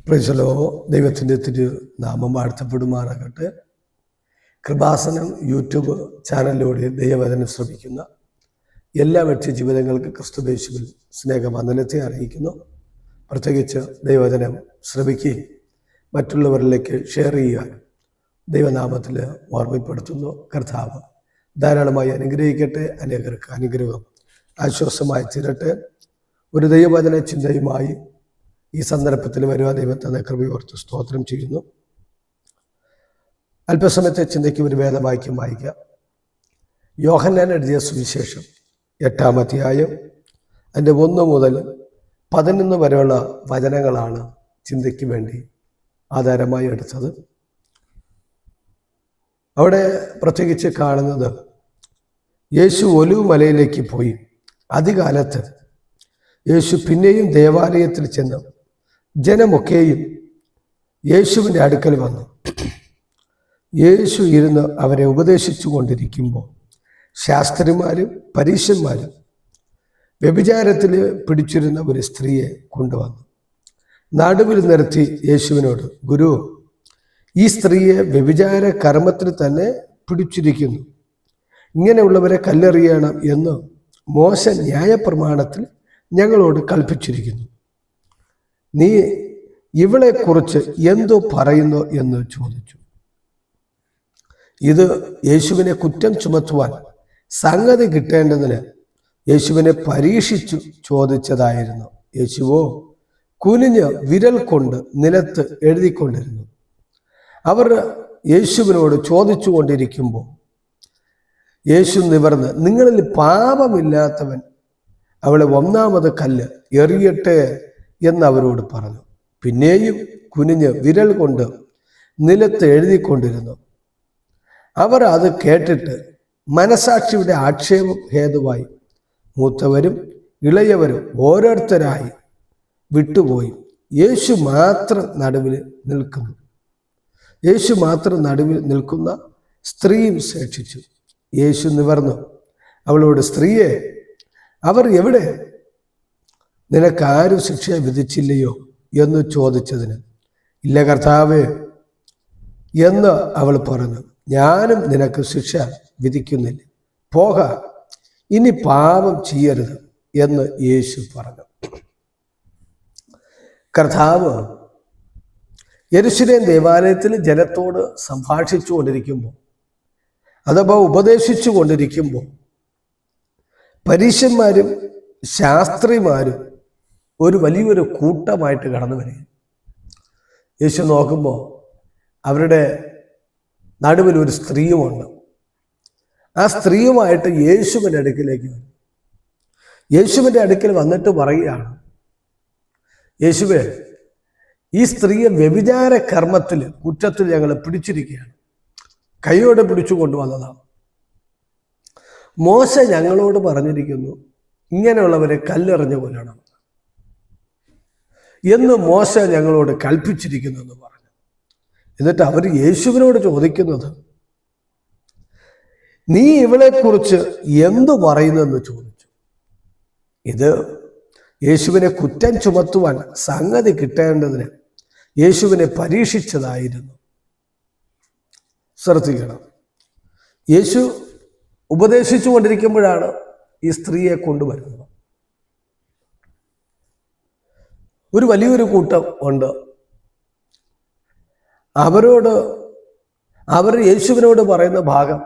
Price the Lord. ദൈവത്തിൻ്റെ നാമം വാഴ്ത്തപ്പെടുമാറാകട്ടെ. കൃപാസനം യൂട്യൂബ് ചാനലിലൂടെ ദൈവവചനം ശ്രമിക്കുന്ന എല്ലാ വ്യക്തി ജീവിതങ്ങൾക്ക് ക്രിസ്തുയേശുവിൽ സ്നേഹവന്ദനത്തെ അറിയിക്കുന്നു. പ്രത്യേകിച്ച് ദൈവവചനം ശ്രമിക്കുകയും മറ്റുള്ളവരിലേക്ക് ഷെയർ ചെയ്യുവാൻ ദൈവനാമത്തിൽ ഓർമ്മപ്പെടുത്തുന്നു. കർത്താവ് ധാരാളമായി അനുഗ്രഹിക്കട്ടെ. അനേകർക്ക് അനുഗ്രഹം ആശ്വാസമായി തീരട്ടെ. ഒരു ദൈവവചന ചിന്തയുമായി ഈ സന്ദർഭത്തിൽ വരുവാൻ ദൈവത്തെ കൃപയോർത്ത് സ്തോത്രം ചെയ്യുന്നു. അല്പസമയത്തെ ചിന്തയ്ക്ക് ഒരു വേദവാക്യം വായിക്കാം. യോഹന്നാൻ എഴുതിയ സുവിശേഷം 8-ാം അധ്യായം അതിൻ്റെ 1 മുതൽ 11 വരെയുള്ള വചനങ്ങളാണ് ചിന്തയ്ക്ക് വേണ്ടി ആധാരമായി എടുത്തത്. അവിടെ പ്രത്യേകിച്ച് കാണുന്നത്, യേശു ഒലിവ് മലയിലേക്ക് പോയി. അതികാലത്ത് യേശു പിന്നെയും ദേവാലയത്തിൽ ചെന്ന് ജനമൊക്കെയും യേശുവിൻ്റെ അടുക്കൽ വന്നു. യേശു ഇരുന്ന് അവരെ ഉപദേശിച്ചു കൊണ്ടിരിക്കുമ്പോൾ ശാസ്ത്രിമാരും പരീശന്മാരും വ്യഭിചാരത്തിൽ പിടിച്ചിരുന്ന ഒരു സ്ത്രീയെ കൊണ്ടുവന്നു നടുവിൽ നിർത്തി യേശുവിനോട്, ഗുരു, ഈ സ്ത്രീയെ വ്യഭിചാര കർമ്മത്തിന് തന്നെ പിടിച്ചിരിക്കുന്നു. ഇങ്ങനെയുള്ളവരെ കല്ലെറിയണം എന്ന് മോശ ന്യായപ്രമാണത്തിൽ ഞങ്ങളോട് കൽപ്പിച്ചിരിക്കുന്നു. നീ ഇവളെക്കുറിച്ച് എന്തോ പറയുന്നു എന്ന് ചോദിച്ചു. ഇത് യേശുവിനെ കുറ്റം ചുമത്തുവാൻ സംഗതി കിട്ടേണ്ടതിന് യേശുവിനെ പരീക്ഷിച്ചു ചോദിച്ചതായിരുന്നു. യേശുവോ കുനിഞ്ഞ് വിരൽ കൊണ്ട് നിലത്ത് എഴുതിക്കൊണ്ടിരുന്നു. അവർ യേശുവിനോട് ചോദിച്ചു കൊണ്ടിരിക്കുമ്പോൾ യേശു നിവർന്ന്, നിങ്ങളിൽ പാപമില്ലാത്തവൻ അവളെ 1-ാമത് കല്ല് എറിയട്ടെ എന്ന് അവരോട് പറഞ്ഞു. പിന്നെയും കുനിഞ്ഞ് വിരൽ കൊണ്ട് നിലത്ത് എഴുതിക്കൊണ്ടിരുന്നു. അവർ അത് കേട്ടിട്ട് മനസാക്ഷിയുടെ ആക്ഷേപം ഹേതുവായി മൂത്തവരും ഇളയവരും ഓരോരുത്തരായി വിട്ടുപോയി. യേശു മാത്രം നടുവിൽ നിൽക്കുന്ന സ്ത്രീയും ശേഷിച്ചു. യേശു നിവർന്നു അവളോട്, സ്ത്രീയെ, അവർ എവിടെ? നിനക്കാരും ശിക്ഷ വിധിച്ചില്ലയോ എന്ന് ചോദിച്ചതിന്, ഇല്ല കർത്താവേ എന്ന് അവൾ പറഞ്ഞു. ഞാനും നിനക്ക് ശിക്ഷ വിധിക്കുന്നില്ല, പോക, ഇനി പാപം ചെയ്യരുത് എന്ന് യേശു പറഞ്ഞു. കർത്താവ് യെരൂശലേം ദേവാലയത്തിൽ ജനത്തോട് സംഭാഷിച്ചു കൊണ്ടിരിക്കുമ്പോൾ, അഥവാ ഉപദേശിച്ചു കൊണ്ടിരിക്കുമ്പോൾ, പരീശന്മാരും ശാസ്ത്രിമാരും ഒരു വലിയൊരു കൂട്ടമായിട്ട് കടന്നു വരിക. യേശു നോക്കുമ്പോൾ അവരുടെ നടുവിൽ ഒരു സ്ത്രീയുമുണ്ട്. ആ സ്ത്രീയുമായിട്ട് യേശുവിൻ്റെ അടുക്കിലേക്ക് വരും. യേശുവിൻ്റെ അടുക്കൽ വന്നിട്ട് പറയുകയാണ്, യേശുവേ, ഈ സ്ത്രീയെ വ്യഭിചാര കർമ്മത്തിൽ കുറ്റത്തിൽ ഞങ്ങൾ പിടിച്ചിരിക്കുകയാണ്. കൈയോടെ പിടിച്ചു കൊണ്ടുവന്നതാണ്. മോശ ഞങ്ങളോട് പറഞ്ഞിരിക്കുന്നു, ഇങ്ങനെയുള്ളവരെ കല്ലെറിഞ്ഞു കൊല്ലണം എന്ന് മോശ ഞങ്ങളോട് കൽപ്പിച്ചിരിക്കുന്നു എന്ന് പറഞ്ഞു. എന്നിട്ട് അവർ യേശുവിനോട് ചോദിക്കുന്നത്, നീ ഇവളെക്കുറിച്ച് എന്തു പറയുന്നെന്ന് ചോദിച്ചു. ഇത് യേശുവിനെ കുറ്റം ചുമത്തുവാൻ സംഗതി കിട്ടേണ്ടതിന് യേശുവിനെ പരീക്ഷിച്ചതായിരുന്നു. ശ്രദ്ധിക്കണം, യേശു ഉപദേശിച്ചു കൊണ്ടിരിക്കുമ്പോഴാണ് ഈ സ്ത്രീയെ കൊണ്ടുവരുന്നത്. ഒരു വലിയൊരു കൂട്ടം ഉണ്ട്. അവർ യേശുവിനോട് പറയുന്ന ഭാഗം,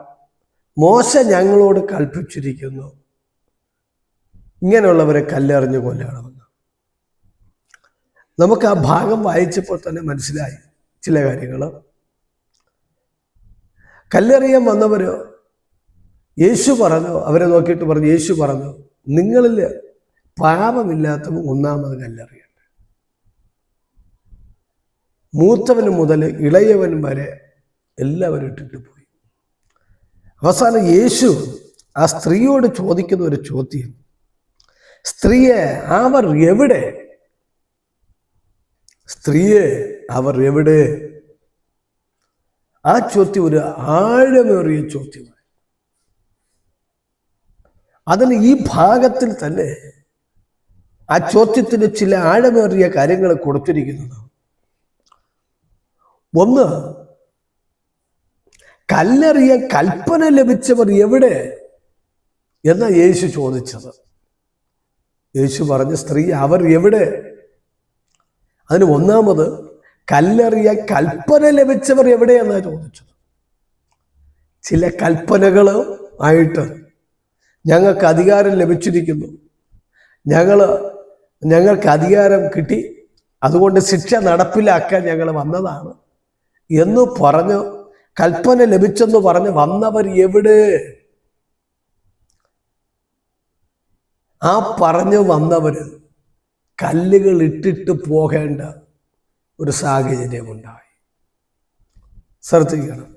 മോശ ഞങ്ങളോട് കൽപ്പിച്ചിരിക്കുന്നു, ഇങ്ങനെയുള്ളവരെ കല്ലെറിഞ്ഞു കൊല്ലണമെന്ന്. നമുക്ക് ആ ഭാഗം വായിച്ചപ്പോൾ തന്നെ മനസ്സിലായി ചില കാര്യങ്ങൾ. കല്ലെറിയാൻ വന്നവര് യേശു പറഞ്ഞു, അവരെ നോക്കിയിട്ട് പറഞ്ഞു, യേശു പറഞ്ഞു, നിങ്ങളിൽ പാപമില്ലാത്തവൻ 1-ാമത് കല്ലെറിയട്ടെ. മൂത്തവന് മുതൽ ഇളയവൻ വരെ എല്ലാവരും ഇട്ടിട്ട് പോയി. അവസാനം യേശു ആ സ്ത്രീയോട് ചോദിക്കുന്ന ഒരു ചോദ്യം, സ്ത്രീയെ, അവർ എവിടെ? സ്ത്രീയെ, അവർ എവിടെ? ആ ചോദ്യം ഒരു ആഴമേറിയ ചോദ്യമാണ്. അതിന് ഈ ഭാഗത്തിൽ തന്നെ ആ ചോദ്യത്തിന് ചില ആഴമേറിയ കാര്യങ്ങൾ കൊടുത്തിരിക്കുന്നത്. ഒന്ന്, കല്ലെറിയാൻ കൽപ്പന ലഭിച്ചവർ എവിടെ എന്നാ യേശു ചോദിച്ചത്. യേശു പറഞ്ഞ സ്ത്രീ അവർ എവിടെ? അതിന് ഒന്നാമത് കല്ലെറിയാൻ കൽപ്പന ലഭിച്ചവർ എവിടെയെന്നാ ചോദിച്ചത്. ചില കൽപ്പനകൾ ആയിട്ട് ഞങ്ങൾക്ക് അധികാരം ലഭിച്ചിരിക്കുന്നു, ഞങ്ങൾക്ക് അധികാരം കിട്ടി, അതുകൊണ്ട് ശിക്ഷ നടപ്പിലാക്കാൻ ഞങ്ങൾ വന്നതാണ് എന്ന് പറഞ്ഞ് കൽപ്പന ലഭിച്ചെന്ന് പറഞ്ഞ് വന്നവർ എവിടെ? ആ പറഞ്ഞു വന്നവര് കല്ലുകൾ ഇട്ടിട്ട് പോകേണ്ട ഒരു സാഹചര്യമുണ്ടായി. ശ്രദ്ധിക്കണം,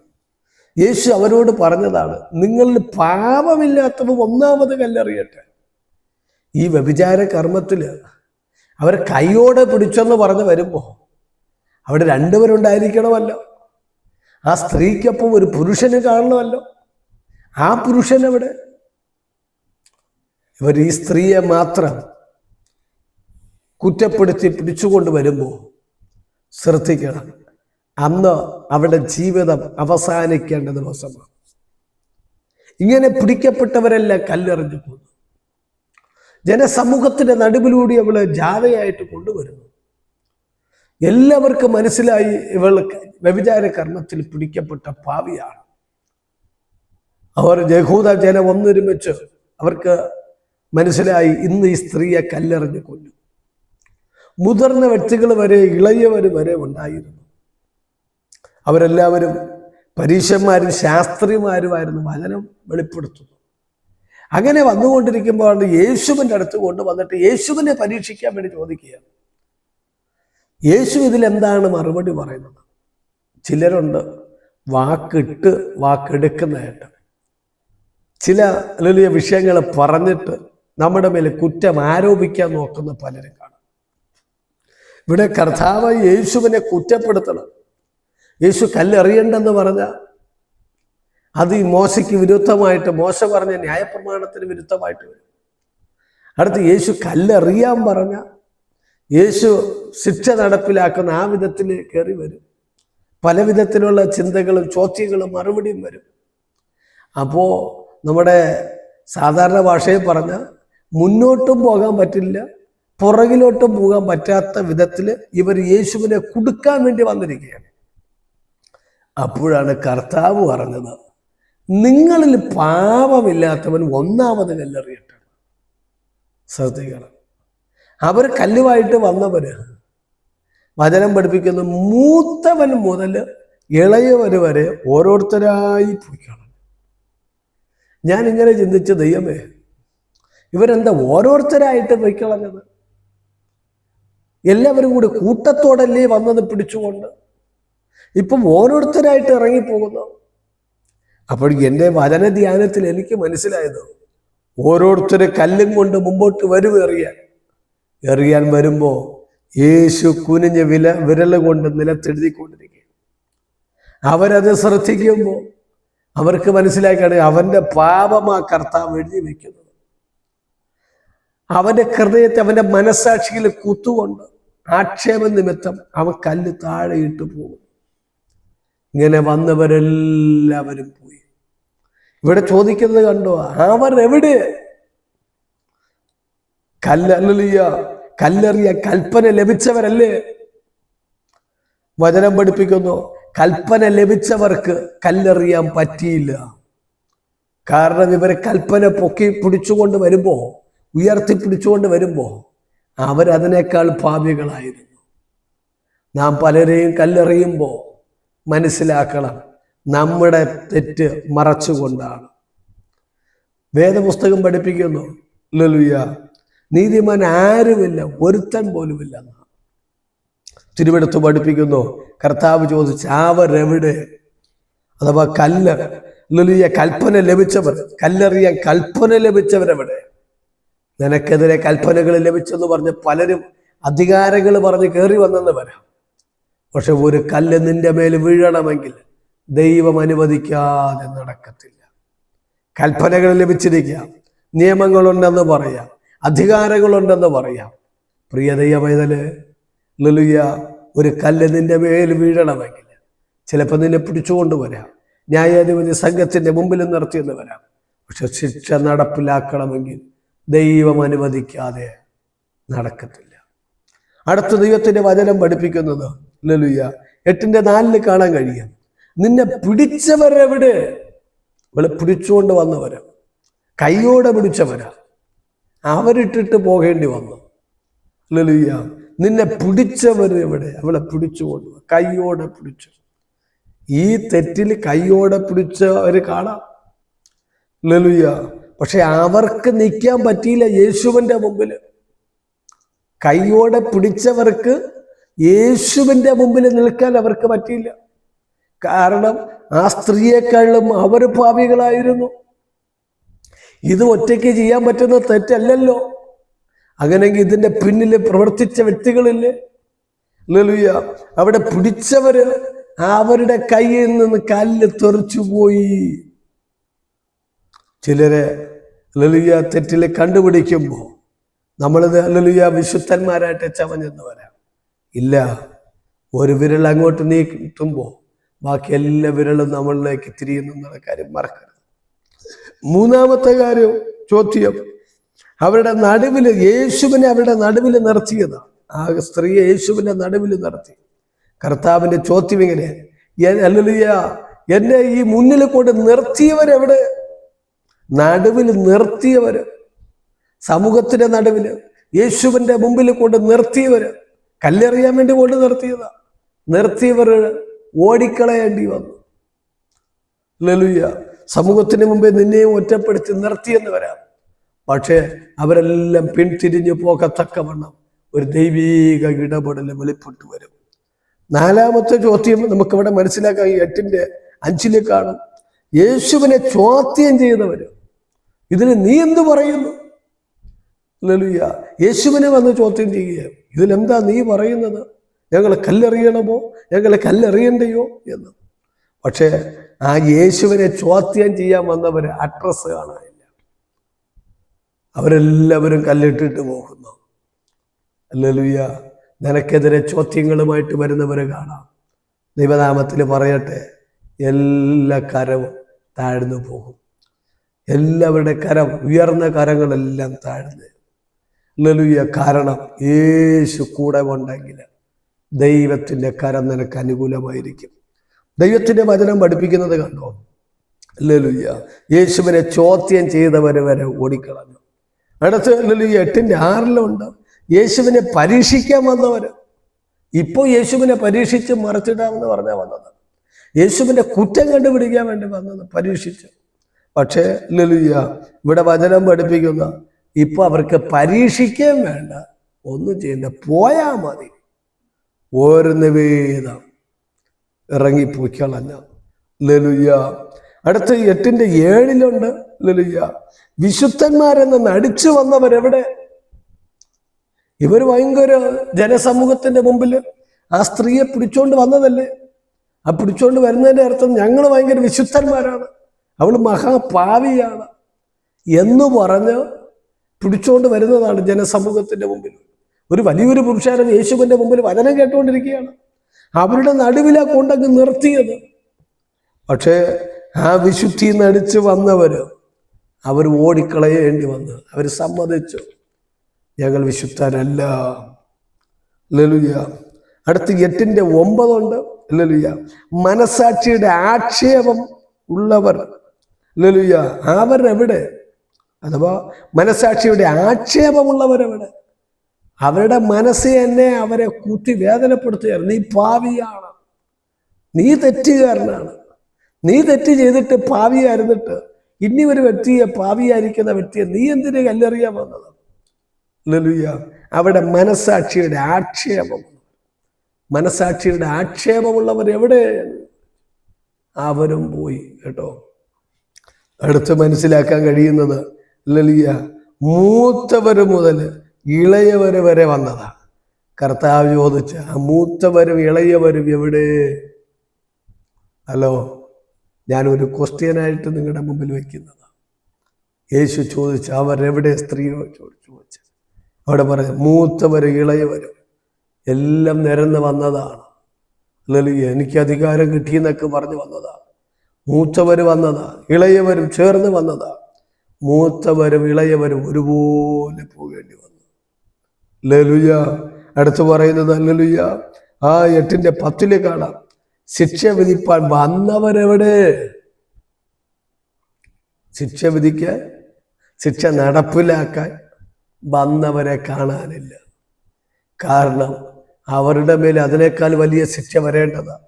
യേശു അവരോട് പറഞ്ഞതാണ്, നിങ്ങളിൽ പാപമില്ലാത്തവ ഒന്നാമത് കല്ലെറിയട്ടെ. ഈ വ്യഭിചാര കർമ്മത്തിൽ അവർ കൈയോടെ പിടിച്ചെന്ന് പറഞ്ഞ് വരുമ്പോൾ അവിടെ രണ്ടുപേരുണ്ടായിരിക്കണമല്ലോ. ആ സ്ത്രീക്കൊപ്പം ഒരു പുരുഷന് കാണണമല്ലോ. ആ പുരുഷൻ എവിടെ? ഇവർ ഈ സ്ത്രീയെ മാത്രം കുറ്റപ്പെടുത്തി പിടിച്ചുകൊണ്ട് വരുമ്പോൾ ശ്രദ്ധിക്കണം, അന്ന് അവിടെ ജീവിതം അവസാനിക്കേണ്ട ദിവസമാണ്. ഇങ്ങനെ പിടിക്കപ്പെട്ടവരെല്ലാം കല്ലെറിഞ്ഞു പോന്നു. ജനസമൂഹത്തിന്റെ നടുവിലൂടെ അവള് ജാഥയായിട്ട് കൊണ്ടുവരുന്നു. എല്ലാവർക്കും മനസ്സിലായി ഇവൾ വ്യഭിചാര കർമ്മത്തിൽ പിടിക്കപ്പെട്ട പാവിയാണ്. അവർ യഹൂദ ജനം ഒന്നൊരുമിച്ച് അവർക്ക് മനസ്സിലായി, ഇന്ന് ഈ സ്ത്രീയെ കല്ലെറിഞ്ഞ് കൊല്ലും. മുതിർന്ന വ്യക്തികൾ വരെ ഇളയവർ വരെ ഉണ്ടായിരുന്നു. അവരെല്ലാവരും പരീശന്മാരും ശാസ്ത്രിമാരുമായിരുന്നു വചനം വെളിപ്പെടുത്തുന്നു. അങ്ങനെ വന്നുകൊണ്ടിരിക്കുമ്പോഴാണ് യേശുവിൻ്റെ അടുത്ത് കൊണ്ടുവന്നിട്ട് യേശുവിനെ പരീക്ഷിക്കാൻ വേണ്ടി ചോദിക്കുകയാണ്. യേശു ഇതിലെന്താണ് മറുപടി പറയുന്നത്? ചിലരുണ്ട് വാക്കിട്ട് വാക്കെടുക്കുന്നതായിട്ട് ചില വലിയ വിഷയങ്ങൾ പറഞ്ഞിട്ട് നമ്മുടെ മേൽ കുറ്റം ആരോപിക്കാൻ നോക്കുന്ന പലരും കാണും. ഇവിടെ കർത്താവ് യേശുവിനെ കുറ്റപ്പെടുത്തണം. യേശു കല്ലെറിയണ്ടെന്ന് പറഞ്ഞ അത് ഈ മോശയ്ക്ക് വിരുദ്ധമായിട്ട്, മോശ പറഞ്ഞ ന്യായപ്രമാണത്തിന് വിരുദ്ധമായിട്ട് വരും. അടുത്ത് യേശു കല്ലെറിയാൻ പറഞ്ഞ യേശു ശിക്ഷ നടപ്പിലാക്കുന്ന ആ വിധത്തിൽ കയറി വരും. പല വിധത്തിലുള്ള ചിന്തകളും ചോദ്യങ്ങളും മറുപടിയും വരും. അപ്പോൾ നമ്മുടെ സാധാരണ ഭാഷയിൽ പറഞ്ഞ മുന്നോട്ടും പോകാൻ പറ്റില്ല, പുറകിലോട്ടും പോകാൻ പറ്റാത്ത വിധത്തിൽ ഇവർ യേശുവിനെ കുടുക്കാൻ വേണ്ടി വന്നിരിക്കുകയാണ്. അപ്പോഴാണ് കർത്താവ് പറഞ്ഞത്, നിങ്ങളിൽ പാപമില്ലാത്തവൻ ഒന്നാമത് കല്ലെറിയട്ടെ. ശ്രദ്ധിക്കണം, അവർ കല്ലുമായിട്ട് വന്നവര് വചനം പഠിപ്പിക്കുന്ന മൂത്തവൻ മുതൽ ഇളയവർ വരെ ഓരോരുത്തരായി പോയിക്കണം. ഞാൻ ഇങ്ങനെ ചിന്തിച്ച, ദൈവമേ, ഇവരെന്താ ഓരോരുത്തരായിട്ട് പോയിക്കളഞ്ഞത്? എല്ലാവരും കൂടി കൂട്ടത്തോടല്ലേ വന്നത് പിടിച്ചുകൊണ്ട്? ഇപ്പം ഓരോരുത്തരായിട്ട് ഇറങ്ങിപ്പോകുന്നു. അപ്പോൾ എൻ്റെ വചന ധ്യാനത്തിൽ എനിക്ക് മനസ്സിലായത്, ഓരോരുത്തരെ കല്ലും കൊണ്ട് മുമ്പോട്ട് വരും എറിയാൻ വരുമ്പോൾ യേശു കുനിഞ്ഞ് വിരൽ കൊണ്ട് നിലത്തെഴുതിക്കൊണ്ടിരിക്കുക. അവരത് ശ്രദ്ധിക്കുമ്പോൾ അവർക്ക് മനസ്സിലാക്കാണ് അവൻ്റെ പാപമാ കർത്താവ് എഴുതി വയ്ക്കുന്നത്. അവൻ്റെ ഹൃദയത്തെ, അവൻ്റെ മനസ്സാക്ഷിയിൽ കുത്തുകൊണ്ട് ആക്ഷേപ നിമിത്തം അവൻ കല്ല് താഴെ ഇട്ടു പോകും. ഇങ്ങനെ വന്നവരെല്ലാവരും പോയി. ഇവിടെ ചോദിക്കുന്നത് കണ്ടോ, അവർ എവിടെ? കല്ലെറിയ കൽപ്പന ലഭിച്ചവരല്ലേ? വചനം പഠിപ്പിക്കുന്നു, കൽപ്പന ലഭിച്ചവർക്ക് കല്ലെറിയാൻ പറ്റിയില്ല. കാരണം ഇവരെ കൽപ്പന പൊക്കി പിടിച്ചുകൊണ്ട് വരുമ്പോ, ഉയർത്തിപ്പിടിച്ചുകൊണ്ട് വരുമ്പോ അവരതിനേക്കാൾ പാപികളായിരുന്നു. നാം പലരെയും കല്ലെറിയുമ്പോൾ മനസ്സിലാക്കണം, നമ്മുടെ തെറ്റ് മറച്ചുകൊണ്ടാണ്. വേദപുസ്തകം പഠിപ്പിക്കുന്നു, ഹല്ലേലൂയ, നീതിമാൻ ആരുമില്ല, ഒരുത്തൻ പോലുമില്ല. തിരുവെടുത്ത് പഠിപ്പിക്കുന്നു, കർത്താവ് ചോദിച്ചു, അവരെവിടെ? അഥവാ ഹല്ലേലൂയ, കൽപ്പന ലഭിച്ചവർ, കല്ലെറിയാൻ കൽപ്പന ലഭിച്ചവരെവിടെ? നിനക്കെതിരെ കൽപ്പനകൾ ലഭിച്ചെന്ന് പറഞ്ഞ് പലരും അധികാരങ്ങൾ പറഞ്ഞ് കയറി വന്നെന്ന് വരാം. പക്ഷെ ഒരു കല്ല് നിന്റെ മേൽ വീഴണമെങ്കിൽ ദൈവം അനുവദിക്കാതെ നടക്കത്തില്ല. കൽപ്പനകൾ ലഭിച്ചിരിക്കാം, നിയമങ്ങളുണ്ടെന്ന് പറയാം, അധികാരങ്ങളുണ്ടെന്ന് പറയാം. പ്രിയ ദൈവമൈതലേ, ഹല്ലേലൂയ, ഒരു കല്ല് നിന്റെ മേൽ വീഴണമെങ്കിൽ ചിലപ്പോൾ നിന്നെ പിടിച്ചുകൊണ്ട് വരാം, ന്യായാധിപതി സംഘത്തിൻ്റെ മുമ്പിൽ നിർത്തിയെന്ന് വരാം. പക്ഷെ ശിക്ഷ നടപ്പിലാക്കണമെങ്കിൽ ദൈവം അനുവദിക്കാതെ നടക്കത്തില്ല. അടുത്ത ദൈവത്തിന്റെ വചനം പഠിപ്പിക്കുന്നത് ഹല്ലേലൂയ 8:4 കാണാൻ കഴിയും. നിന്നെ പിടിച്ചവരെവിടെ? ഇവിടെ പിടിച്ചുകൊണ്ട് വന്നവര്, കൈയോടെ പിടിച്ചവരാ, അവരിട്ടിട്ട് പോകേണ്ടി വന്നു. ഹല്ലേലൂയ. നിന്നെ പിടിച്ചവരെവിടെ? അവളെ പിടിച്ചുകൊണ്ട് കൈയോടെ പിടിച്ചു. ഈ തെറ്റിൽ കൈയോടെ പിടിച്ചവര് കാണാം. ഹല്ലേലൂയ. പക്ഷെ അവർക്ക് നിൽക്കാൻ പറ്റിയില്ല യേശുവിന്റെ മുമ്പിൽ. കൈയോടെ പിടിച്ചവർക്ക് യേശുവിന്റെ മുമ്പിൽ നിൽക്കാൻ അവർക്ക് പറ്റിയില്ല. കാരണം ആ സ്ത്രീയെക്കാളും അവർ പാപികളായിരുന്നു. ഇത് ഒറ്റയ്ക്ക് ചെയ്യാൻ പറ്റുന്ന തെറ്റല്ലല്ലോ. അങ്ങനെയെങ്കിൽ ഇതിന്റെ പിന്നിൽ പ്രവർത്തിച്ച വ്യക്തികളില്ലേ? ഹല്ലേലൂയ. അവിടെ പിടിച്ചവര് അവരുടെ കയ്യിൽ നിന്ന് കല്ല് തെറിച്ചു പോയി. ചിലരെ ഹല്ലേലൂയ തെറ്റിൽ കണ്ടുപിടിക്കുമ്പോൾ നമ്മളിത് ഹല്ലേലൂയ വിശുദ്ധന്മാരായിട്ട് ചമഞ്ഞെന്ന് വരാം. ഇല്ല, ഒരു വിരൽ അങ്ങോട്ട് നീട്ടുമ്പോൾ ബാക്കി എല്ലാ വിരലും നമ്മളിലേക്ക് തിരിയുന്ന കാര്യം മറക്കരുത്. മൂന്നാമത്തെ കാര്യം, ചോദ്യം, അവരുടെ നടുവിൽ യേശുവിനെ അവരുടെ നടുവിൽ നിർത്തിയതാണ്. ആ സ്ത്രീയെ യേശുവിന്റെ നടുവിൽ നിർത്തി. കർത്താവിന്റെ ചോദ്യം ഇങ്ങനെ, ഹല്ലേലൂയ, എന്നെ ഈ മുന്നിൽ കൊണ്ട് നിർത്തിയവരെവിടെ? നടുവിൽ നിർത്തിയവര്, സമൂഹത്തിന്റെ നടുവില് യേശുവിന്റെ മുമ്പിൽ കൊണ്ട് നിർത്തിയവര്, കല്ലെറിയാൻ വേണ്ടി കൊണ്ട് നിർത്തിയതാ. നിർത്തിയവർ ഓടിക്കളയേണ്ടി വന്നു. ഹല്ലേലൂയ. സമൂഹത്തിന് മുമ്പേ നിന്നെയും ഒറ്റപ്പെടുത്തി നിർത്തിയെന്ന് വരാം. പക്ഷേ അവരെല്ലാം പിന്തിരിഞ്ഞു പോകത്തക്കവണ്ണം ഒരു ദൈവീക ഇടപെടൽ വെളിപ്പെട്ടു വരും. നാലാമത്തെ ചോദ്യം നമുക്കിവിടെ മനസ്സിലാക്കാം. ഈ 8:5 കാണും. യേശുവിനെ ചോദ്യം ചെയ്തവര്, ഇതിന് നീ എന്ത് പറയുന്നു? ഹല്ലേലൂയ. യേശുവിനെ വന്ന് ചോദ്യം ചെയ്യുക, ഇതിലെന്താ നീ പറയുന്നത്? ഞങ്ങൾ കല്ലെറിയണമോ, ഞങ്ങൾ കല്ലെറിയണ്ടയോ എന്ന്. പക്ഷേ ആ യേശുവിനെ ചോദ്യം ചെയ്യാൻ വന്നവര് അഡ്രസ് കാണാനില്ല. അവരെല്ലാവരും കല്ലിട്ടിട്ട് പോകുന്നു. ഹല്ലേലൂയ. നിനക്കെതിരെ ചോദ്യങ്ങളുമായിട്ട് വരുന്നവരെ കാണാം. ദൈവനാമത്തിൽ പറയട്ടെ, എല്ലാ കരവും താഴ്ന്നു പോകും. എല്ലാവരുടെ കരം, ഉയർന്ന കരങ്ങളെല്ലാം താഴ്ന്നു. ഹല്ലേലൂയ. കാരണം യേശു കൂടെ ഉണ്ടെങ്കിൽ ദൈവത്തിന്റെ കരം നിനക്ക് അനുകൂലമായിരിക്കും. ദൈവത്തിന്റെ വചനം പഠിപ്പിക്കുന്നത് കണ്ടോ? ഹല്ലേലൂയ. യേശുവിനെ ചോദ്യം ചെയ്തവര് വരെ ഓടിക്കളഞ്ഞു. അടുത്ത് ഹല്ലേലൂയ 8:6 യേശുവിനെ പരീക്ഷിക്കാൻ വന്നവര്. ഇപ്പോൾ യേശുവിനെ പരീക്ഷിച്ച് മറിച്ചിടാമെന്ന് പറഞ്ഞാൽ വന്നത്. യേശുവിന്റെ കുറ്റം കണ്ടുപിടിക്കാൻ വേണ്ടി വന്നത്, പരീക്ഷിച്ചു. പക്ഷേ ഹല്ലേലൂയ ഇവിടെ വചനം പഠിപ്പിക്കുന്ന, ഇപ്പൊ അവർക്ക് പരീക്ഷിക്കാൻ വേണ്ട, ഒന്നും ചെയ്യണ്ട, പോയാ മതി. ഒരു നിവേദം ഇറങ്ങിപ്പോയിക്കളഞ്ഞ. ഹല്ലേലൂയ. അടുത്ത 8:7 ഹല്ലേലൂയ. വിശുദ്ധന്മാരെന്ന് നടിച്ചു വന്നവരെവിടെ? ഇവർ ഭയങ്കര ജനസമൂഹത്തിന്റെ മുമ്പിൽ ആ സ്ത്രീയെ പിടിച്ചോണ്ട് വന്നതല്ലേ? ആ പിടിച്ചോണ്ട് വരുന്നതിന്റെ അർത്ഥം ഞങ്ങൾ ഭയങ്കര വിശുദ്ധന്മാരാണ്, അവൾ മഹാപാവിയാണ് എന്ന് പറഞ്ഞ് പിടിച്ചോണ്ട് വരുന്നതാണ് ജനസമൂഹത്തിന്റെ മുമ്പിൽ. ഒരു വലിയൊരു പുരുഷാരം യേശുവിന്റെ മുമ്പിൽ വചനം കേട്ടുകൊണ്ടിരിക്കുകയാണ്. അവരുടെ നടുവിലാ കൊണ്ടങ്ങ് നിർത്തിയത്. പക്ഷേ ആ വിശുദ്ധി നടിച്ച് വന്നവര് അവർ ഓടിക്കളയേണ്ടി വന്നു. അവർ സമ്മതിച്ചു, ഞങ്ങൾ വിശുദ്ധരല്ല. ഹല്ലേലൂയ. അടുത്ത് 8:9 ഹല്ലേലൂയ. മനസാക്ഷിയുടെ ആക്ഷേപം ഉള്ളവർ. ഹല്ലേലൂയ. അവരെവിടെ? അഥവാ മനസാക്ഷിയുടെ ആക്ഷേപമുള്ളവരെവിടെ? അവരുടെ മനസ്സ് തന്നെ അവരെ കുത്തി വേദനപ്പെടുത്തുകയാണ്. നീ പാവിയാണ്, നീ തെറ്റുകാരനാണ്, നീ തെറ്റ് ചെയ്തിട്ട് പാവിയായിരുന്നിട്ട് ഇനി ഒരു വ്യക്തിയെ, പാവിയായിരിക്കുന്ന വ്യക്തിയെ നീ എന്തിനു കല്ലെറിയാൻ വന്നത്? ഹല്ലേലൂയ. അവിടെ മനസാക്ഷിയുടെ ആക്ഷേപം, മനസാക്ഷിയുടെ ആക്ഷേപമുള്ളവർ എവിടെ? അവരും പോയി കേട്ടോ. അടുത്ത് മനസ്സിലാക്കാൻ കഴിയുന്നത് ഹല്ലേലൂയ, മൂത്തവര് മുതൽ ഇളയവര് വരെ വന്നതാ. കർത്താവ് ചോദിച്ച ആ മൂത്തവരും ഇളയവരും എവിടെ? ഹലോ, ഞാനൊരു ക്വസ്റ്റ്യനായിട്ട് നിങ്ങളുടെ മുമ്പിൽ വയ്ക്കുന്നതാണ്. യേശു ചോദിച്ച അവരെവിടെ? സ്ത്രീയോ ചോദിച്ചു. അവിടെ പറഞ്ഞു മൂത്തവരും ഇളയവരും എല്ലാം നിരന്ന് വന്നതാണ്. എനിക്ക് അധികാരം കിട്ടിയെന്നൊക്കെ പറഞ്ഞു വന്നതാ. മൂത്തവര് വന്നതാ, ഇളയവരും ചേർന്ന് വന്നതാ. മൂത്തവരും ഇളയവരും ഒരുപോലെ പോകേണ്ടി വന്നു. ഹല്ലേലൂയ. അടുത്ത് പറയുന്നത് ഹല്ലേലൂയ 8:10 കാണാം. ശിക്ഷ വിധിപ്പാൻ വന്നവരെവിടെ? ശിക്ഷ വിധിക്കാൻ, ശിക്ഷ നടപ്പിലാക്കാൻ വന്നവരെ കാണാനില്ല. കാരണം അവരുടെ മേൽ അതിനേക്കാൾ വലിയ ശിക്ഷ വരേണ്ടതാണ്.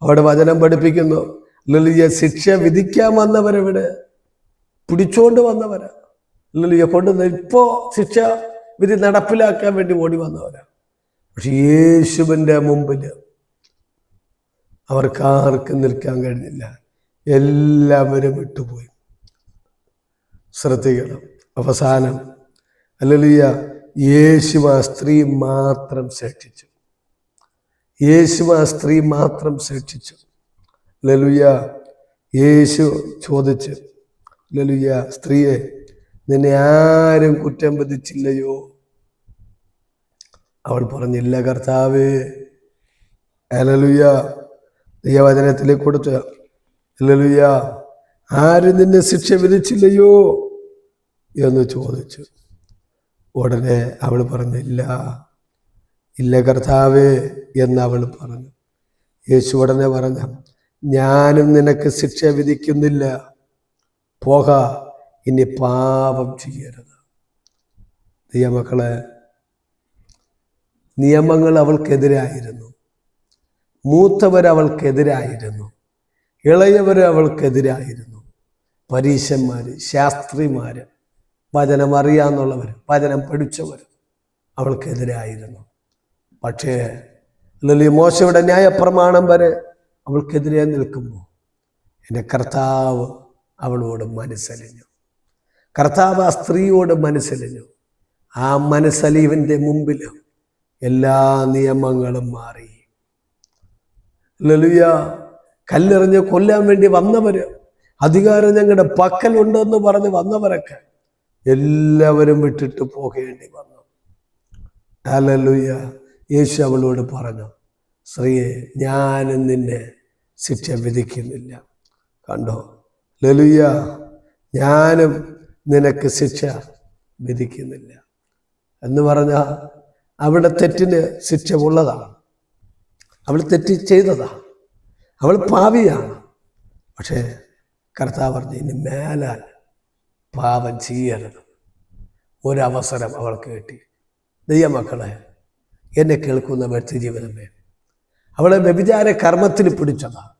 അവിടെ വചനം പഠിപ്പിക്കുന്നു, ഹല്ലേലൂയ, ശിക്ഷ വിധിക്കാൻ വന്നവരെവിടെ? പിടിച്ചോണ്ട് വന്നവരാ. ഹല്ലേലൂയ, കൊണ്ടുവന്ന് ഇപ്പോ ശിക്ഷ വിധി നടപ്പിലാക്കാൻ വേണ്ടി ഓടി വന്നവരാ. പക്ഷെ യേശുവിൻ്റെ മുമ്പിൽ അവർക്കാർക്കും നിൽക്കാൻ കഴിഞ്ഞില്ല. എല്ലാവരും വിട്ടുപോയി. ശ്രദ്ധിക്കണം. അവസാനം ഹല്ലേലൂയ, യേശു ആ സ്ത്രീ മാത്രം ശേഷിച്ചു. യേശു ആ സ്ത്രീ മാത്രം ശേഷിച്ചു. ഹല്ലേലൂയ. യേശു ചോദിച്ചു, ഹല്ലേലൂയ, സ്ത്രീയെ, നിന്നെ ആരും കുറ്റം വിധിച്ചില്ലയോ? അവൾ പറഞ്ഞില്ല കർത്താവേ. ഹല്ലേലൂയ. ദൈവവചനത്തിലേക്ക് കൊടുത്ത്, ഹല്ലേലൂയ, ആരും നിന്നെ ശിക്ഷ വിധിച്ചില്ലയോ എന്ന് ചോദിച്ചു. ഉടനെ അവൾ പറഞ്ഞില്ല, ഇല്ല കർത്താവേ എന്ന് അവൾ പറഞ്ഞു. യേശു ഉടനെ പറഞ്ഞു, ഞാനും നിനക്ക് ശിക്ഷ വിധിക്കുന്നില്ല, പോക, ഇനി പാപം ചെയ്യരുത്. ദൈവമക്കളെ, നിയമങ്ങൾ അവൾക്കെതിരായിരുന്നു. മൂത്തവർ അവൾക്കെതിരായിരുന്നു. ഇളയവർ അവൾക്കെതിരായിരുന്നു. പരീശന്മാര്, ശാസ്ത്രിമാര്, വചനം അറിയാന്നുള്ളവർ, വചനം പഠിച്ചവർ അവൾക്കെതിരായിരുന്നു. പക്ഷേ മോശയുടെ ന്യായപ്രമാണം വരെ അവൾക്കെതിരെ നിൽക്കുമ്പോൾ എൻ്റെ കർത്താവ് അവളോട് മനസ്സലിഞ്ഞു. കർത്താവ് ആ സ്ത്രീയോട് മനസ്സലിഞ്ഞു. ആ മനസ്സലിവിൻ്റെ മുമ്പിൽ എല്ലാ നിയമങ്ങളും മാറി. ഹല്ലേലൂയ. കല്ലെറിഞ്ഞ് കൊല്ലാൻ വേണ്ടി വന്നവര്, അധികാരം ഞങ്ങളുടെ പക്കലുണ്ടെന്ന് പറഞ്ഞ് വന്നവരൊക്കെ എല്ലാവരും വിട്ടിട്ട് പോകേണ്ടി വന്നു. ഹല്ലേലൂയ. യേശു അവളോട് പറഞ്ഞു, സ്ത്രീയെ, ഞാനും നിന്നെ ശിക്ഷ വിധിക്കുന്നില്ല. കണ്ടോ? ഹല്ലേലൂയ. ഞാനും നിനക്ക് ശിക്ഷ വിധിക്കുന്നില്ല എന്ന് പറഞ്ഞാൽ അവിടെ തെറ്റിന് ശിക്ഷ ഉള്ളതാണ്. അവൾ തെറ്റ് ചെയ്തതാണ്, അവൾ പാപിയാണ്. പക്ഷേ കർത്താവ് പറഞ്ഞു, ഇനി മേലാൽ പാപം ചെയ്യരുത്. ഒരവസരം അവൾക്ക് കിട്ടി. ദൈവമക്കളെ, എന്നെ കേൾക്കുന്ന വ്യക്തി ജീവിതമേ, അവളെ വ്യഭിചാര കർമ്മത്തിൽ പിടിച്ചതാണ്.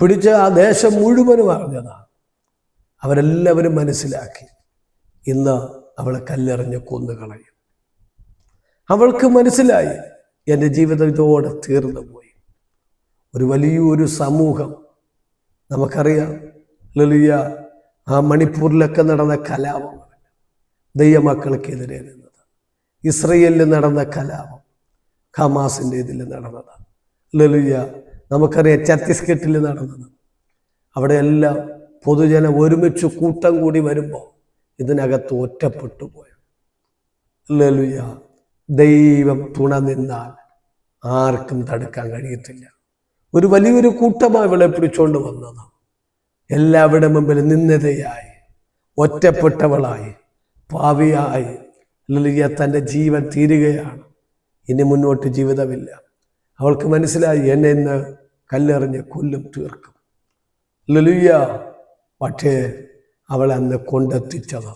പിടിച്ച് ആ ദേശം മുഴുവനും അറിഞ്ഞതാണ്. അവരെല്ലാവരും മനസ്സിലാക്കി, ഇന്ന് അവളെ കല്ലെറിഞ്ഞ് കൊന്നുകളയും. അവൾക്ക് മനസ്സിലായി, എൻ്റെ ജീവിതം ഇതോടെ തീർന്നു പോയി. ഒരു വലിയൊരു സമൂഹം നമുക്കറിയാം. ഹല്ലേലൂയ. ആ മണിപ്പൂരിലൊക്കെ നടന്ന കലാപങ്ങൾ, ദൈവമക്കൾക്കെതിരെ നിന്നത്. ഇസ്രയേലിൽ നടന്ന കലാപം, ഹമാസിൻ്റെ ഇതിൽ നടന്നതാണ്. ഹല്ലേലൂയ. നമുക്കറിയാം ഛത്തീസ്ഗഡിൽ നടന്നത്. അവിടെയെല്ലാം പൊതുജനം ഒരുമിച്ച് കൂട്ടം കൂടി വരുമ്പോൾ ഇതിനകത്ത് ഒറ്റപ്പെട്ടു പോയി. ഹല്ലേലൂയ. ദൈവം തുണ നിന്നാൽ ആർക്കും തടുക്കാൻ കഴിയത്തില്ല. ഒരു വലിയൊരു കൂട്ടമായി ഇവളെ പിടിച്ചുകൊണ്ട് വന്നത്. എല്ലാവരുടെ മുമ്പിൽ നിന്ദതയായി, ഒറ്റപ്പെട്ടവളായി, പാവിയായി. ഹല്ലേലൂയ. തൻ്റെ ജീവൻ തീരുകയാണ്. ഇനി മുന്നോട്ട് ജീവിതമില്ല. അവൾക്ക് മനസ്സിലായി, എന്നെ ഇന്ന് കല്ലെറിഞ്ഞ് കൊല്ലും, തീർക്കും. ഹല്ലേലൂയ. പക്ഷേ അവൾ അന്ന് കൊണ്ടെത്തിച്ചത്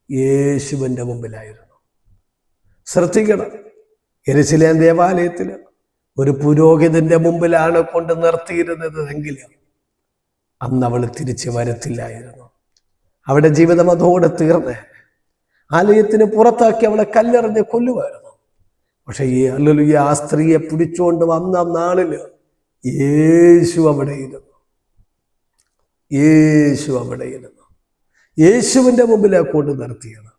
യേശുവിൻ്റെ മുമ്പിലായിരുന്നു. ശ്രദ്ധിക്കണം. യെരുശലേം ദേവാലയത്തിൽ ഒരു പുരോഹിതന്റെ മുമ്പിലാണ് കൊണ്ട് നിർത്തിയിരുന്നത് എങ്കിൽ അന്ന് അവൾ തിരിച്ച് വരത്തില്ലായിരുന്നു. അവളുടെ ജീവിതം അതോടെ തീർന്നേ. ആലയത്തിന് പുറത്താക്കി അവളെ കല്ലെറിഞ്ഞ് കൊല്ലുമായിരുന്നു. പക്ഷെ ഹല്ലേലൂയ, ആ സ്ത്രീയെ പിടിച്ചുകൊണ്ട് വന്ന നാളിൽ യേശു അവിടെ ഇരുന്നു. യേശു അവിടെ ഇരുന്നു. യേശുവിൻ്റെ മുമ്പിലെ കൊണ്ട് നിർത്തിയത്.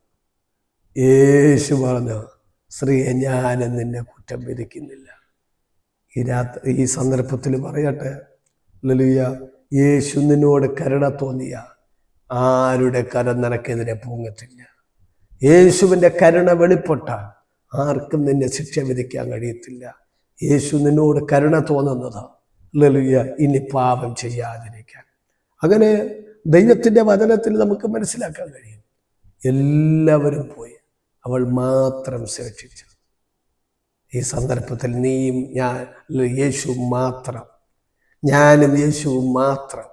യേശു പറഞ്ഞു, സ്ത്രീയെ, ഞാനും നിന്നെ കുറ്റം വിധിക്കുന്നില്ല. ഈ സന്ദർഭത്തിൽ പറയട്ടെ, ഹല്ലേലൂയ, യേശു നിന്നോട് കരുണ തോന്നിയ ആരുടെ കരം നിനക്കെതിരെ പൊങ്ങത്തില്ല. യേശുവിൻ്റെ കരുണ വെളിപ്പെട്ട ആർക്കും നിന്നെ ശിക്ഷ വിധിക്കാൻ കഴിയത്തില്ല. യേശു നിന്നോട് കരുണ തോന്നുന്നത് ഹല്ലേലൂയ ഇനി പാപം ചെയ്യാതിരിക്കാൻ. അങ്ങനെ ദൈവത്തിൻ്റെ വചനത്തിൽ നമുക്ക് മനസ്സിലാക്കാൻ കഴിയും. എല്ലാവരും പോയി, അവൾ മാത്രം ശേഷിച്ചു. ഈ സന്ദർഭത്തിൽ നീയും യേശു മാത്രം, ഞാനും യേശുവും മാത്രം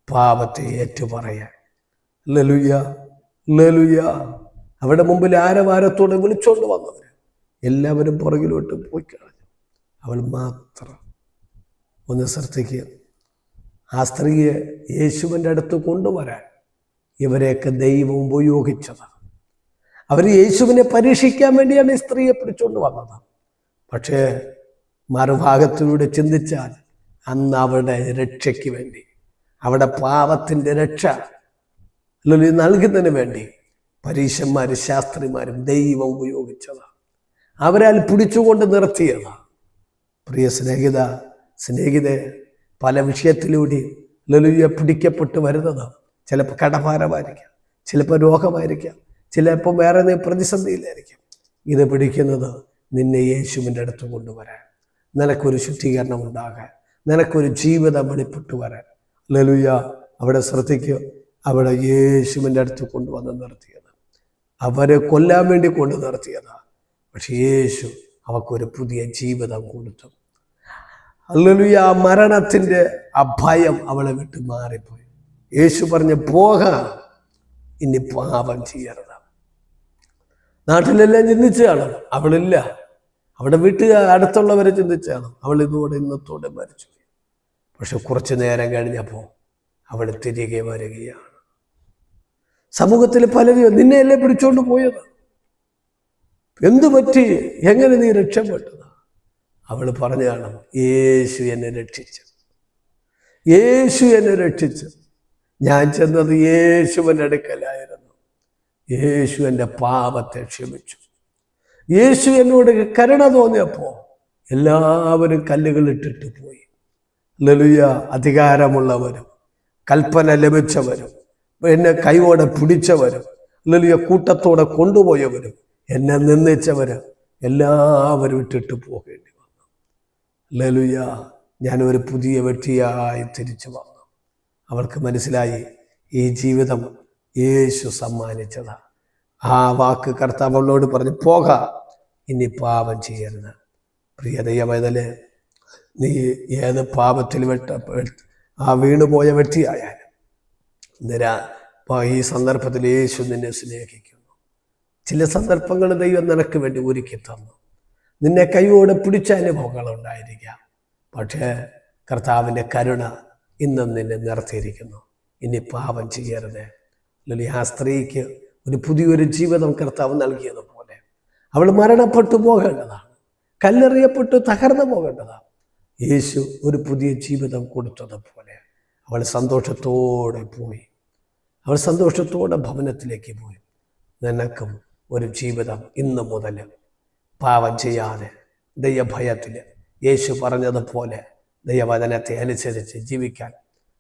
പാപത്തെ ഏറ്റുപറയാൻ. Hallelujah hallelujah. അവിടെ മുമ്പിൽ ആരവാരത്തോടെ വിളിച്ചോണ്ട് വന്നവർ എല്ലാവരും പുറകിലോട്ട് പോയി കളഞ്ഞു. അവൾ മാത്രം. ഒന്ന് ശ്രദ്ധിക്കുക, ആ സ്ത്രീയെ യേശുവിൻ്റെ അടുത്ത് കൊണ്ടുവരാൻ ഇവരെയൊക്കെ ദൈവം ഉപയോഗിച്ചതാണ്. അവർ യേശുവിനെ പരീക്ഷിക്കാൻ വേണ്ടിയാണ് ഈ സ്ത്രീയെ പിടിച്ചുകൊണ്ട് വന്നത്. പക്ഷേ മറുഭാഗത്തിലൂടെ ചിന്തിച്ചാൽ അന്ന് അവിടെ രക്ഷയ്ക്ക് വേണ്ടി, അവിടെ പാപത്തിൻ്റെ രക്ഷ നൽകുന്നതിന് വേണ്ടി പരീശന്മാരും ശാസ്ത്രിമാരും ദൈവം ഉപയോഗിച്ചതാണ്. അവരാൽ പിടിച്ചുകൊണ്ട് നിർത്തിയതാണ്. പ്രിയ സ്നേഹിതരെ, പല വിഷയത്തിലൂടെ ഹല്ലേലൂയ പിടിക്കപ്പെട്ട് വരുന്നത് ചിലപ്പോൾ കടഭാരമായിരിക്കാം, ചിലപ്പോൾ രോഗമായിരിക്കാം, ചിലപ്പോൾ വേറെ പ്രതിസന്ധിയിലായിരിക്കും. ഇത് പിടിക്കുന്നത് നിന്നെ യേശുവിൻ്റെ അടുത്ത് കൊണ്ടുവരാൻ, നിനക്കൊരു ശുദ്ധീകരണം ഉണ്ടാകാൻ, നിനക്കൊരു ജീവിതം വെളിപ്പെട്ടു വരാൻ. ഹല്ലേലൂയ. അവിടെ ശ്രദ്ധിക്കുക, അവിടെ യേശുവിൻ്റെ അടുത്ത് കൊണ്ടുവന്ന് നിർത്തിയത്, അവരെ കൊല്ലാൻ വേണ്ടി കൊണ്ട് നിർത്തിയതാണ്. പക്ഷെ യേശു അവർക്കൊരു പുതിയ ജീവിതം കൊടുത്തു. ഹല്ലേലൂയ. മരണത്തിൻ്റെ ആ ഭയം അവളെ വിട്ട് മാറിപ്പോയി. യേശു പറഞ്ഞ് പോകാം, ഇനി പാപം ചെയ്യരുത്. നാട്ടിലെല്ലാം ചിന്തിച്ചാണ്, അവളില്ല. അവിടെ അടുത്തുള്ളവരെ ചിന്തിച്ചാണ്, അവൾ ഇന്നത്തോടെ മരിച്ചു. പക്ഷെ കുറച്ചു നേരം കഴിഞ്ഞപ്പോൾ അവൾ തിരികെ വരികയാണ്. സമൂഹത്തിൽ പലരും നിന്നെയല്ലേ പിടിച്ചോണ്ട് പോയത്, എന്തു പറ്റി, എങ്ങനെ നീ രക്ഷപ്പെട്ടത്? അവൾ പറഞ്ഞാണ്, യേശു എന്നെ രക്ഷിച്ചു, യേശു എന്നെ രക്ഷിച്ചു. ഞാൻ ചെന്നത് യേശുവിൻ്റെ അടുക്കലായിരുന്നു. യേശു എൻ്റെ പാപത്തെ ക്ഷമിച്ചു. യേശു എന്നോട് കരുണ തോന്നിയപ്പോൾ എല്ലാവരും കല്ലുകൾ ഇട്ടിട്ട് പോയി. ഹല്ലേലൂയ. അധികാരമുള്ളവരും കൽപ്പന ലഭിച്ചവരും എന്നെ കൈയോടെ പിടിച്ചവരും ഹല്ലേലൂയ കൂട്ടത്തോടെ കൊണ്ടുപോയവരും എന്നെ നിന്ദിച്ചവരും എല്ലാവരും ഇട്ടിട്ട് പോകേണ്ടി വന്നു. ഹല്ലേലൂയ. ഞാനൊരു പുതിയ വ്യക്തിയായി തിരിച്ചു വന്നു. അവൾക്ക് മനസ്സിലായി, ഈ ജീവിതം യേശു സമ്മാനിച്ചതാണ്. ആ വാക്ക് കർത്താവ് അവളോട് പറഞ്ഞു, പോകാം, ഇനി പാപം ചെയ്യരുത്. പ്രിയ ദൈവമേ, നീ ഏത് പാപത്തിൽ വീണുപോയ വ്യക്തിയായാലും ഈ സന്ദർഭത്തിൽ യേശു നിന്നെ സ്നേഹിക്കുന്നു. ചില സന്ദർഭങ്ങൾ ദൈവം നിനക്ക് വേണ്ടി ഒരുക്കി തന്നു. നിന്നെ കൈയോടെ പിടിച്ച അനുഭവങ്ങൾ ഉണ്ടായിരിക്കാം. പക്ഷേ കർത്താവിൻ്റെ കരുണ ഇന്നും നിന്നെ നിർത്തിയിരിക്കുന്നു. ഇനി പാപം ചെയ്യരുത്. ആ സ്ത്രീക്ക് ഒരു പുതിയൊരു ജീവിതം കർത്താവ് നൽകിയതുപോലെ അവൾ മരണപ്പെട്ടു പോകേണ്ടതാണ്, കല്ലെറിയപ്പെട്ടു തകർന്നു പോകേണ്ടതാണ്. യേശു ഒരു പുതിയ ജീവിതം കൊടുത്തതുപോലെ അവൾ സന്തോഷത്തോടെ പോയി. അവൾ സന്തോഷത്തോടെ ഭവനത്തിലേക്ക് പോയി. നിനക്കും ഒരു ജീവിതം ഇന്നു മുതൽ പാപം ചെയ്യാതെ ദൈവഭയത്തിൽ യേശു പറഞ്ഞതുപോലെ ദൈവവചനത്തെ അനുസരിച്ച് ജീവിക്കാൻ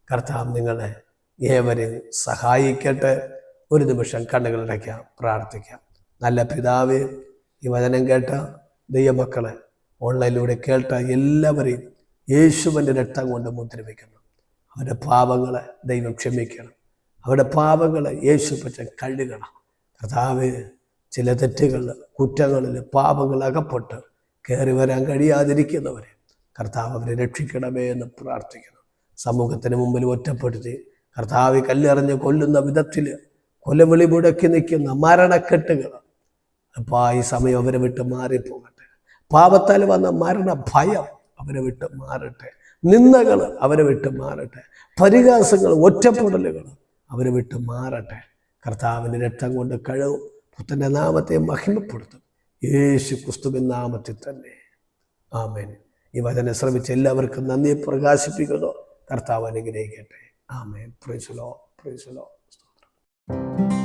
കർത്താവ് നിങ്ങളെ ഏവരെയും സഹായിക്കട്ടെ. ഒരു നിമിഷം കണ്ണുകളടയ്ക്കാം, പ്രാർത്ഥിക്കാം. നല്ല പിതാവേ, ഈ വചനം കേട്ട ദൈവമക്കളെ, ഓൺലൈനിലൂടെ കേട്ട എല്ലാവരെയും യേശുവിൻ്റെ രക്തം കൊണ്ട് മുദ്രവയ്ക്കുന്നു. അവരുടെ പാപങ്ങളെ ദൈവം ക്ഷമിക്കണം. അവരുടെ പാപങ്ങളെ യേശു പറ്റ കഴുകണം. കർത്താവേ, ചില തെറ്റുകളിൽ, കുറ്റങ്ങളിൽ, പാപങ്ങൾ അകപ്പെട്ട് കയറി വരാൻ കഴിയാതിരിക്കുന്നവരെ കർത്താവ് അവരെ രക്ഷിക്കണമേ എന്ന് പ്രാർത്ഥിക്കുന്നു. സമൂഹത്തിന് മുമ്പിൽ ഒറ്റപ്പെടുത്തി കർത്താവ് കല്ലെറിഞ്ഞ് കൊല്ലുന്ന വിധത്തിൽ കൊലവിളി മുടക്കി നിൽക്കുന്ന മരണക്കെട്ടുകൾ ഈ സമയം അവരെ വിട്ട് മാറിപ്പോകട്ടെ. പാപത്താൽ വന്ന മരണ ഭയം അവരെ വിട്ട് മാറട്ടെ. നിന്ദകൾ അവരെ വിട്ട് മാറട്ടെ. പരിഹാസങ്ങൾ, ഒറ്റപ്പെടലുകൾ അവരെ വിട്ട് മാറട്ടെ. കർത്താവിൻ്റെ രക്തം കൊണ്ട് കഴുകും. പുത്രൻ്റെ നാമത്തെ മഹിമപ്പെടുത്തും. യേശു ക്രിസ്തുവിൻ നാമത്തിൽ തന്നെ. ആമേൻ. ഈ വചനം ശ്രമിച്ച എല്ലാവർക്കും നന്ദി പ്രകാശിപ്പിക്കുന്നു. കർത്താവ് അനുഗ്രഹിക്കട്ടെ. ആമേൻ. Praise the lord. Praise the Lord.